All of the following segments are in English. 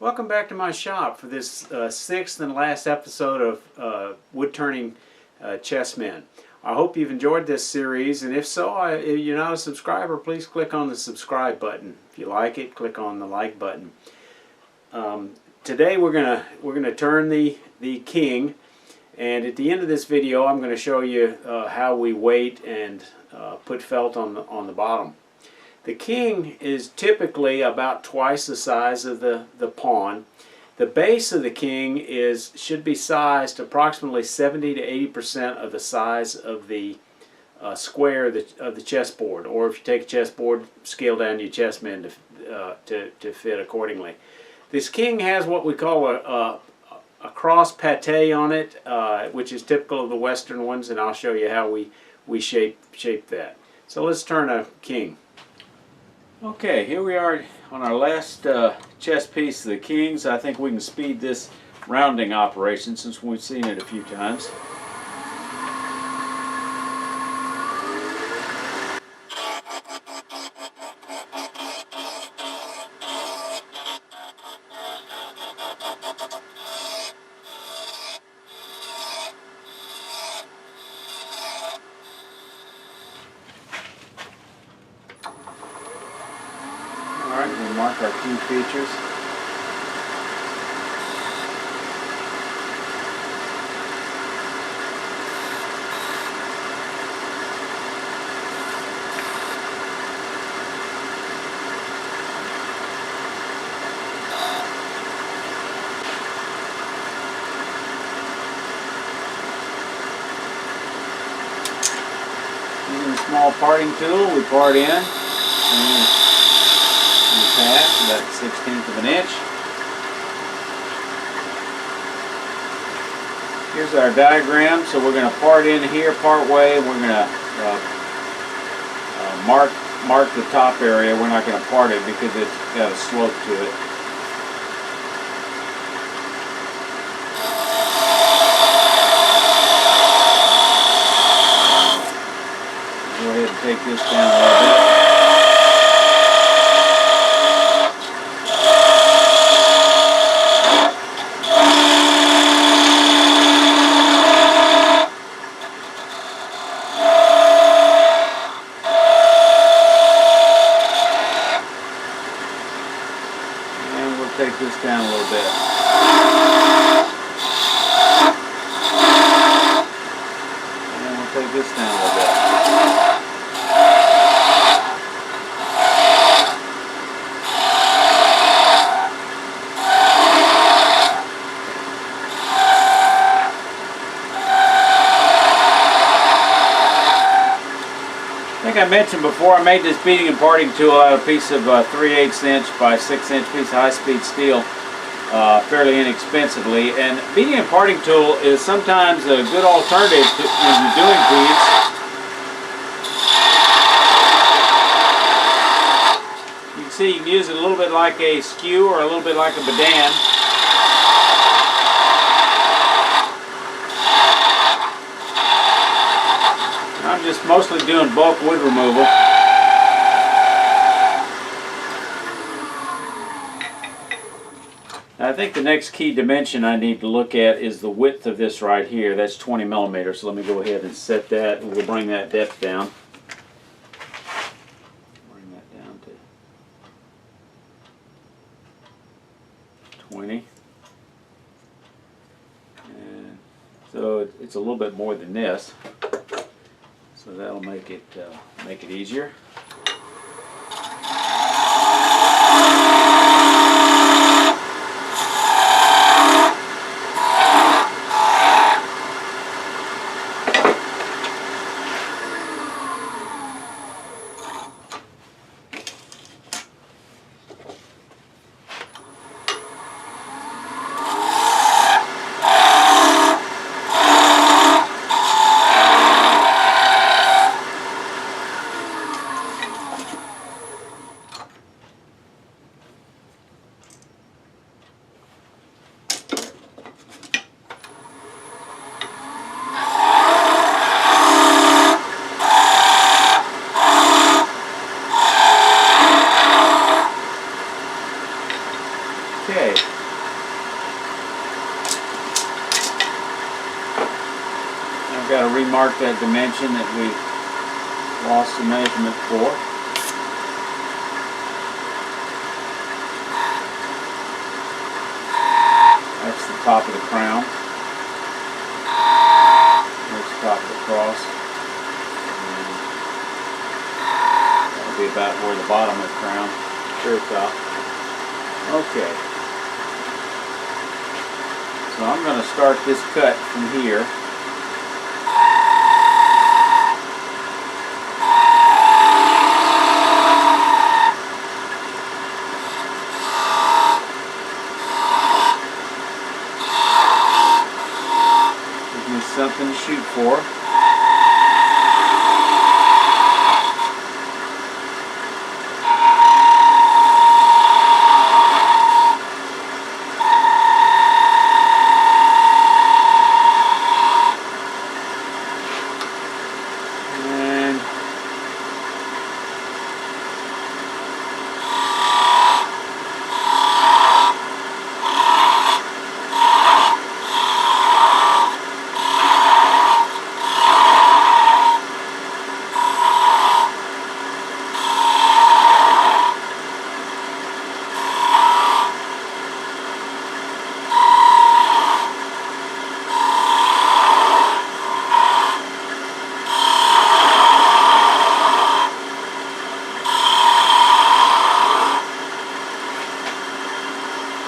Welcome back to my shop for this sixth and last episode of Woodturning Chessmen. I hope you've enjoyed this series, and if so, if you're not a subscriber, please click on the subscribe button. If you like it, click on the like button. Today we're gonna turn the king, and at the end of this video I'm going to show you how we weight and put felt on the bottom. The king is typically about twice the size of the pawn. The base of the king should be sized approximately 70 to 80% of the size of the square of the chessboard, or if you take a chessboard, scale down your chessmen to fit accordingly. This king has what we call a cross pate on it, which is typical of the Western ones, and I'll show you how we shape that. So let's turn a king. Okay, here we are on our last chess piece of the kings. I think we can speed this rounding operation since we've seen it a few times. Alright, we'll mark our key features. Using a small parting tool, we part in. Pass about 1/16 of an inch. Here's our diagram. So we're going to part in here part way. We're going to mark the top area. We're not going to part it because it's got a slope to it. Go ahead and take this down a little bit. Take this down a little bit. And then we'll take this down a little bit. I think I mentioned before, I made this beating and parting tool out of a piece of 3/8 inch by 6 inch piece of high-speed steel, fairly inexpensively. And beating and parting tool is sometimes a good alternative when you're doing beads. You can see you can use it a little bit like a skew or a little bit like a badan. I'm just mostly doing bulk wood removal. Now I think the next key dimension I need to look at is the width of this right here. That's 20 millimeters. So let me go ahead and set that, and we'll bring that depth down. Bring that down to 20. And so it's a little bit more than this. So that'll make it easier. remark that dimension that we lost the measurement for. That's the top of the crown. There's the top of the cross. And that'll be about where the bottom of the crown, very top. Okay. So I'm going to start this cut from here. Something to shoot for. And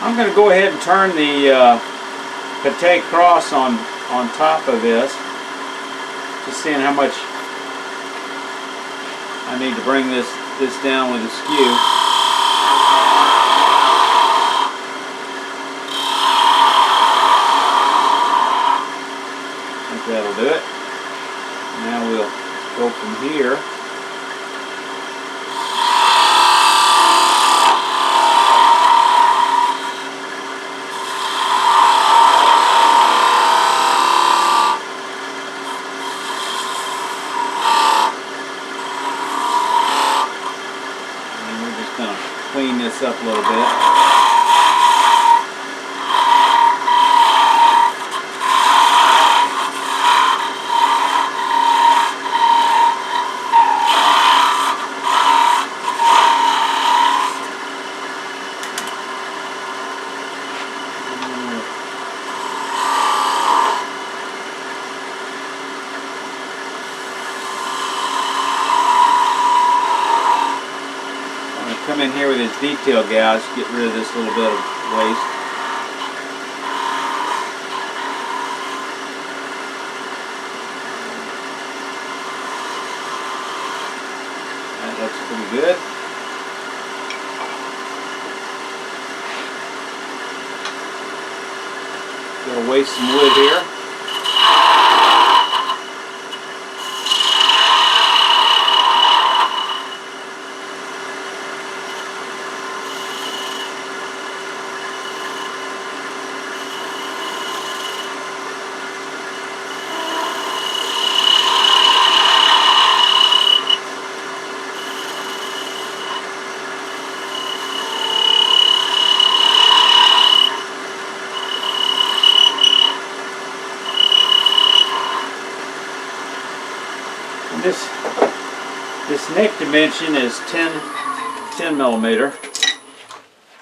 I'm going to go ahead and turn the pate cross on top of this, just seeing how much I need to bring this down with a skew. I think that'll do it. Now we'll go from here. Clean this up a little bit. Come in here with his detail gouge, get rid of this little bit of waste. That looks pretty good. Gonna waste some wood here. This neck dimension is 10 millimeter.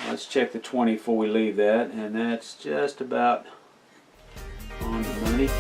Let's check the 20 before we leave that, and that's just about on the money.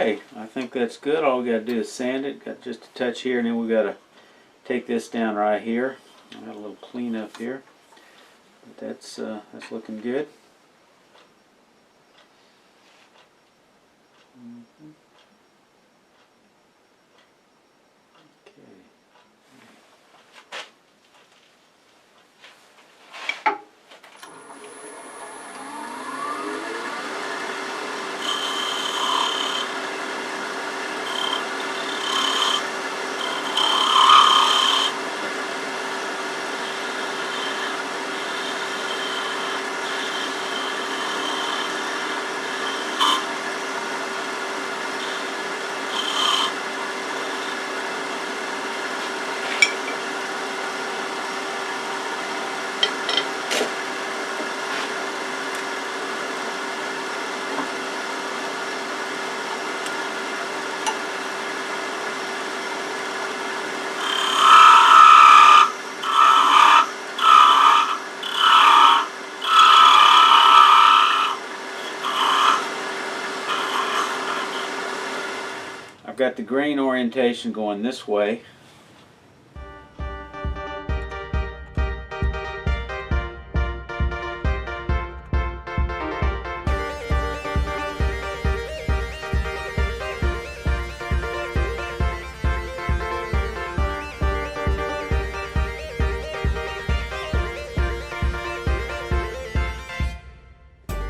Okay, I think that's good. All we got to do is sand it. Got just a touch here, and then we got to take this down right here. I got a little cleanup here, but that's looking good. I've got the grain orientation going this way.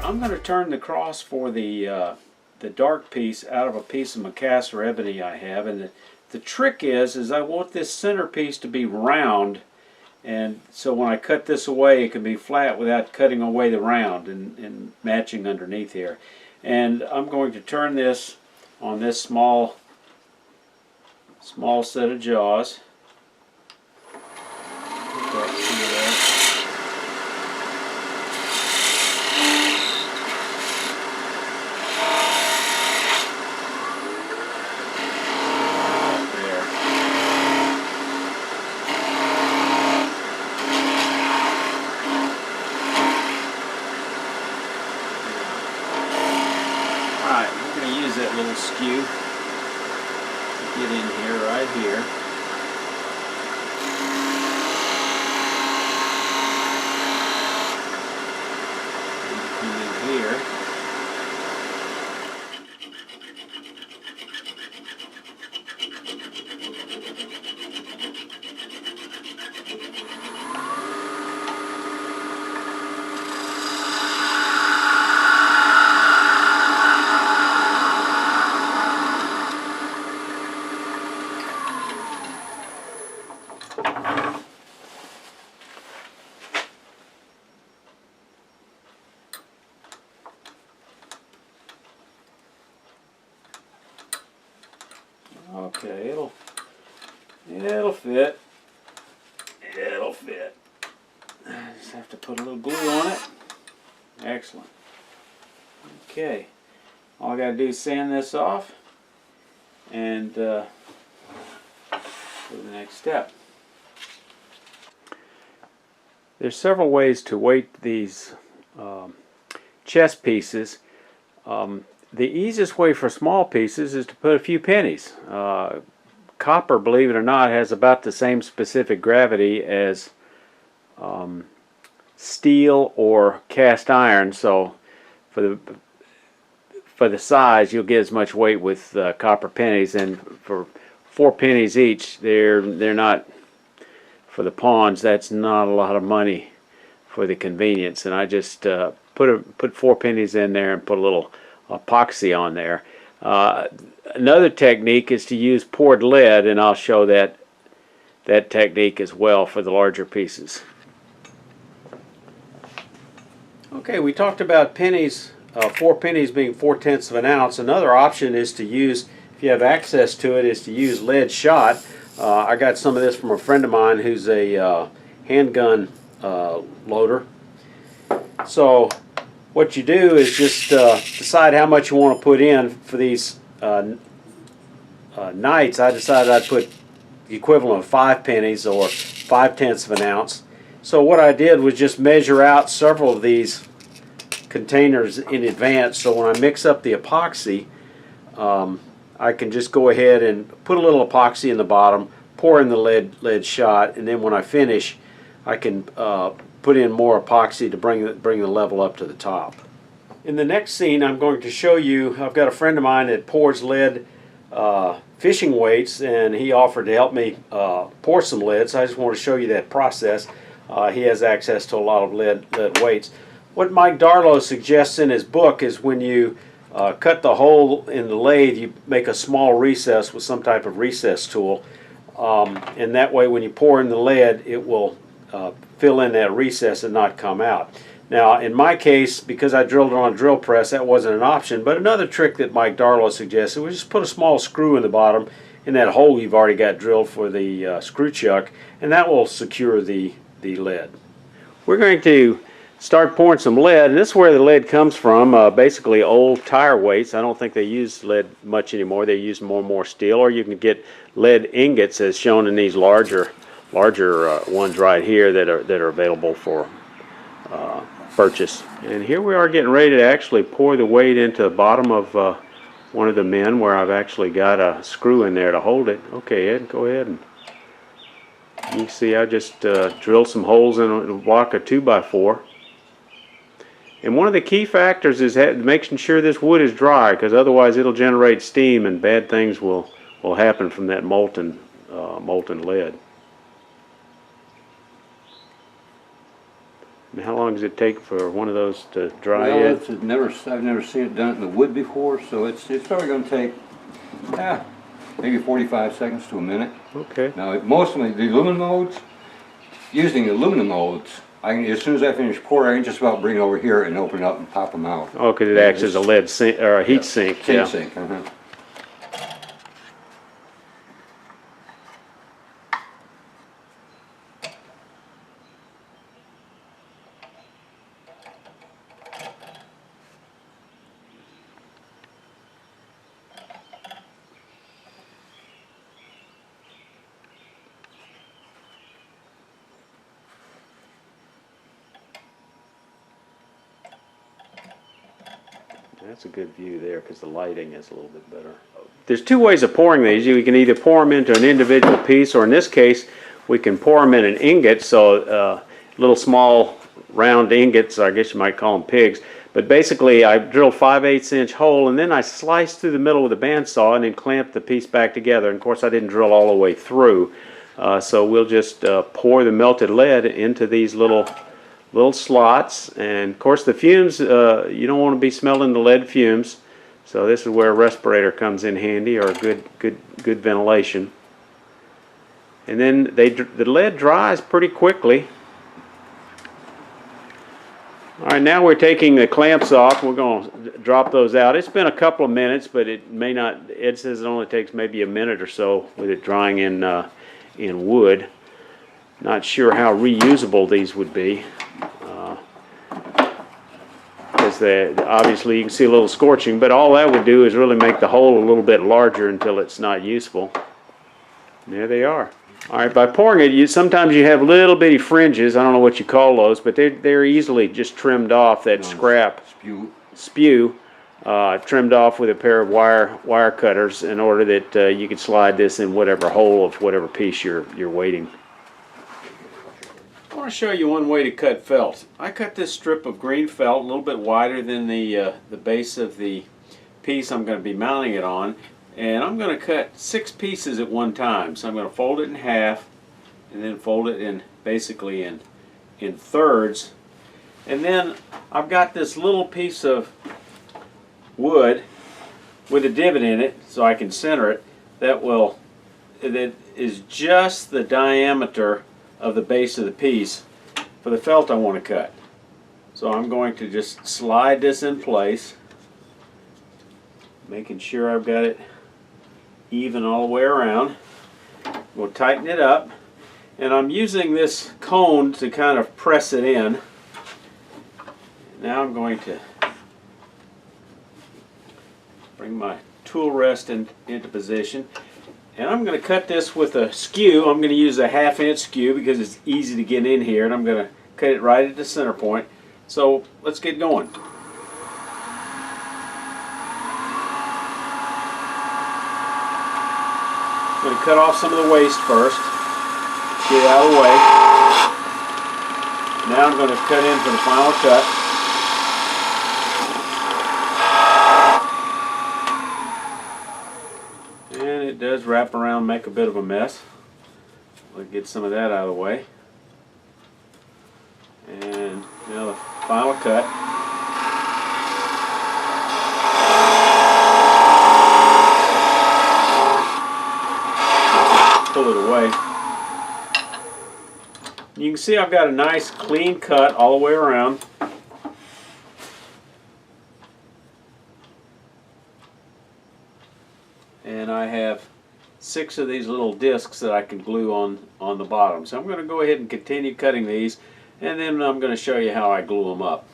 I'm going to turn the cross for the dark piece out of a piece of Macassar ebony I have, and the trick is I want this center piece to be round, and so when I cut this away it can be flat without cutting away the round and matching underneath here. And I'm going to turn this on this small set of jaws. That little skew to get in here, right here. And in here. Okay, it'll fit. It'll fit. I just have to put a little glue on it. Excellent. Okay, all I got to do is sand this off and go to the next step. There's several ways to weight these chess pieces. The easiest way for small pieces is to put a few pennies. Copper, believe it or not, has about the same specific gravity as steel or cast iron, so for the size you'll get as much weight with copper pennies, and for 4 pennies each, they're not, for the pawns, that's not a lot of money for the convenience. And I just put 4 pennies in there and put a little epoxy on there. Another technique is to use poured lead, and I'll show that technique as well for the larger pieces. Okay, we talked about pennies, 4 pennies being 4/10 of an ounce. Another option is to use, if you have access to it, is to use lead shot. I got some of this from a friend of mine who's a handgun loader. So what you do is just decide how much you want to put in for these nights. I decided I'd put the equivalent of 5 pennies or 5/10 of an ounce. So what I did was just measure out several of these containers in advance, so when I mix up the epoxy, I can just go ahead and put a little epoxy in the bottom, pour in the lead shot, and then when I finish, I can put in more epoxy to bring the level up to the top. In the next scene, I'm going to show you, I've got a friend of mine that pours lead fishing weights, and he offered to help me pour some lead, so I just want to show you that process. He has access to a lot of lead weights. What Mike Darlow suggests in his book is when you cut the hole in the lathe, you make a small recess with some type of recess tool, and that way when you pour in the lead, it will fill in that recess and not come out. Now in my case, because I drilled it on a drill press, that wasn't an option, but another trick that Mike Darlow suggested was just put a small screw in the bottom in that hole you've already got drilled for the screw chuck, and that will secure the lead. We're going to start pouring some lead, and this is where the lead comes from, basically old tire weights. I don't think they use lead much anymore. They use more and more steel, or you can get lead ingots as shown in these larger ones right here that are available for purchase. And here we are getting ready to actually pour the weight into the bottom of one of the men where I've actually got a screw in there to hold it. Okay, Ed, go ahead. And you can see I just drilled some holes in a block of 2x4. And one of the key factors is making sure this wood is dry, because otherwise it'll generate steam and bad things will happen from that molten lead. And how long does it take for one of those to dry? Well, I've never seen it done in the wood before, so it's probably going to take maybe 45 seconds to a minute. Okay. Now, mostly the aluminum molds, using the aluminum molds, as soon as I finish pouring, I can just about bring it over here and open it up and pop them out. Oh, because it acts as a lead sink or a heat sink. Heat sink. That's a good view there because the lighting is a little bit better. There's two ways of pouring these. You can either pour them into an individual piece, or in this case, we can pour them in an ingot, so little small round ingots, I guess you might call them pigs. But basically, I drilled 5/8 inch hole, and then I sliced through the middle with a bandsaw and then clamped the piece back together. And of course, I didn't drill all the way through. So we'll just pour the melted lead into these little slots, and of course the fumes, you don't want to be smelling the lead fumes, so this is where a respirator comes in handy, or good ventilation. And then the lead dries pretty quickly. Alright, now we're taking the clamps off. We're going to drop those out. It's been a couple of minutes, but it may not, Ed says it only takes maybe a minute or so with it drying in wood. Not sure how reusable these would be. Obviously you can see a little scorching, but all that would do is really make the hole a little bit larger until it's not useful. And there they are. Alright, by pouring it, sometimes you have little bitty fringes, I don't know what you call those, but they're easily just trimmed off, that scrap spew trimmed off with a pair of wire cutters in order that you could slide this in whatever hole of whatever piece you're weighting. I want to show you one way to cut felt. I cut this strip of green felt a little bit wider than the base of the piece I'm going to be mounting it on, and I'm going to cut 6 pieces at one time. So I'm going to fold it in half and then fold it in basically in thirds, and then I've got this little piece of wood with a divot in it so I can center it that is just the diameter of the base of the piece for the felt I want to cut. So I'm going to just slide this in place, making sure I've got it even all the way around. We'll tighten it up, and I'm using this cone to kind of press it in. Now I'm going to bring my tool rest into position. And I'm going to cut this with a skew. I'm going to use a 1/2 inch skew because it's easy to get in here, and I'm going to cut it right at the center point. So let's get going. I'm going to cut off some of the waste first. Get it out of the way. Now I'm going to cut in for the final cut. And it does wrap around, make a bit of a mess. We'll get some of that out of the way. And now the final cut. Pull it away. You can see I've got a nice clean cut all the way around. And I have 6 of these little discs that I can glue on the bottom. So I'm going to go ahead and continue cutting these, and then I'm going to show you how I glue them up.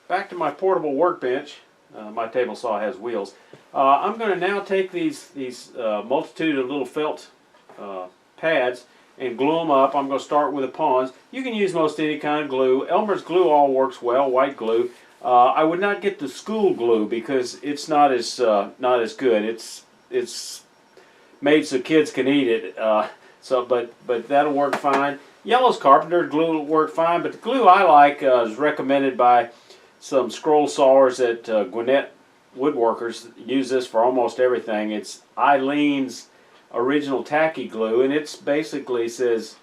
Back to my portable workbench. My table saw has wheels. I'm going to now take these multitude of little felt pads and glue them up. I'm going to start with the Pond's. You can use most any kind of glue. Elmer's glue all works well, white glue. I would not get the school glue because it's not as good. It's made so kids can eat it. But that'll work fine. Yellow's carpenter's glue will work fine, but the glue I like is recommended by some scroll sawers at Gwinnett Woodworkers. Use this for almost everything. It's Eileen's original tacky glue, and it's basically says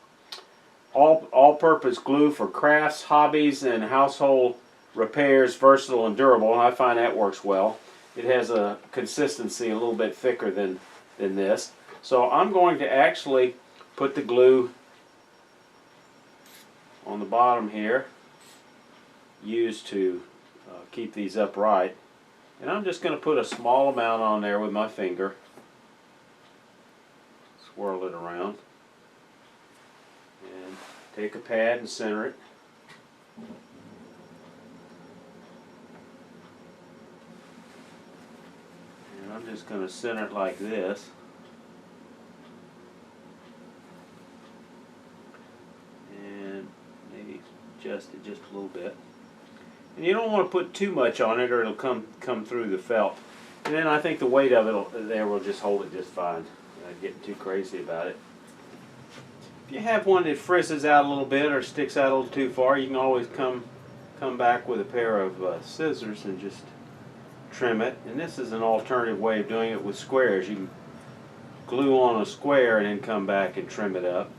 all-purpose glue for crafts, hobbies, and household repairs, versatile and durable, and I find that works well. It has a consistency a little bit thicker than this. So I'm going to actually put the glue on the bottom here, used to keep these upright. And I'm just going to put a small amount on there with my finger. Swirl it around. And take a pad and center it. And I'm just going to center it like this. And maybe adjust it just a little bit. And you don't want to put too much on it or it'll come through the felt. And then I think the weight of it there will just hold it just fine. Not getting too crazy about it. If you have one that frizzes out a little bit or sticks out a little too far, you can always come back with a pair of scissors and just trim it. And this is an alternative way of doing it with squares. You can glue on a square and then come back and trim it up.